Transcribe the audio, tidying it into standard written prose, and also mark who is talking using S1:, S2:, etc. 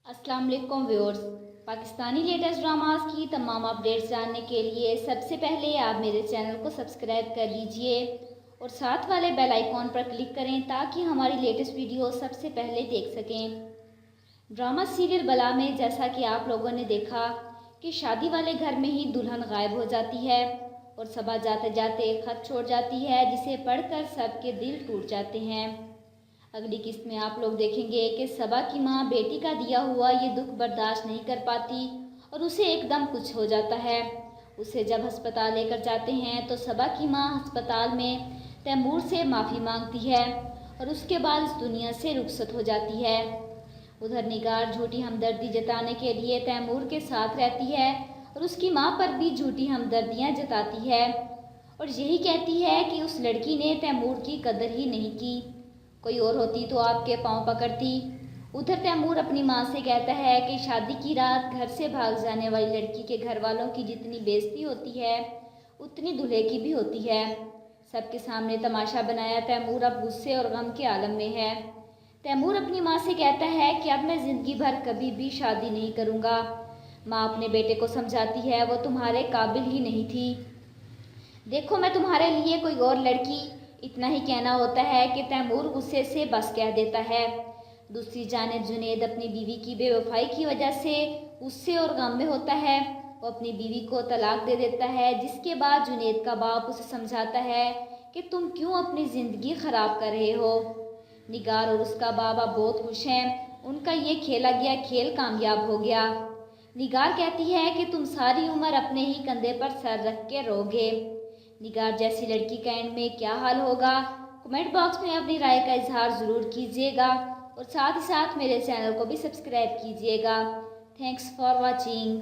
S1: अस्सलाम वालेकुम viewers. Pakistani latest dramas की तमाम अपडेट्स जानने के लिए सबसे पहले आप मेरे चैनल को सब्सक्राइब कर लीजिए और साथ वाले बेल आइकॉन पर क्लिक करें ताकि हमारी लेटेस्ट वीडियो सबसे पहले देख सकें। ड्रामा सीरियल बला में जैसा कि आप लोगों ने देखा कि शादी वाले घर में ही दुल्हन गायब हो जाती है और सबा जाते जाते खत छोड़ जाती है जिसे पढ़कर सबके दिल टूट जाते हैं। अगली किस्त में आप लोग देखेंगे कि सबा की माँ बेटी का दिया हुआ ये दुख बर्दाश्त नहीं कर पाती और उसे एकदम कुछ हो जाता है। उसे जब अस्पताल लेकर जाते हैं तो सबा की माँ अस्पताल में तैमूर से माफ़ी मांगती है और उसके बाद इस दुनिया से रुखसत हो जाती है। उधर निगार झूठी हमदर्दी जताने के लिए तैमूर के साथ रहती है और उसकी माँ पर भी झूठी हमदर्दियाँ जताती है और यही कहती है कि उस लड़की ने तैमूर की कदर ही नहीं की, कोई और होती तो आपके पांव पकड़ती। उधर तैमूर अपनी माँ से कहता है कि शादी की रात घर से भाग जाने वाली लड़की के घर वालों की जितनी बेइज्जती होती है उतनी दूल्हे की भी होती है। सबके सामने तमाशा बनाया तैमूर अब गुस्से और गम के आलम में है। तैमूर अपनी माँ से कहता है कि अब मैं ज़िंदगी भर कभी भी शादी नहीं करूँगा। माँ अपने बेटे को समझाती है वो तुम्हारे काबिल ही नहीं थी, देखो मैं तुम्हारे लिए कोई और लड़की, इतना ही कहना होता है कि तैमूर गुस्से से बस कह देता है। दूसरी जानिब जुनैद अपनी बीवी की बेवफाई की वजह से गुस्से और गम में होता है। वो अपनी बीवी को तलाक दे देता है जिसके बाद जुनैद का बाप उसे समझाता है कि तुम क्यों अपनी ज़िंदगी ख़राब कर रहे हो। निगार और उसका बाबा बहुत खुश हैं, उनका ये खेला गया खेल कामयाब हो गया। निगार कहती है कि तुम सारी उम्र अपने ही कंधे पर सर रख के रोगे। निगार जैसी लड़की का एंड में क्या हाल होगा, कमेंट बॉक्स में अपनी राय का इजहार ज़रूर कीजिएगा और साथ ही साथ मेरे चैनल को भी सब्सक्राइब कीजिएगा। Thanks for watching.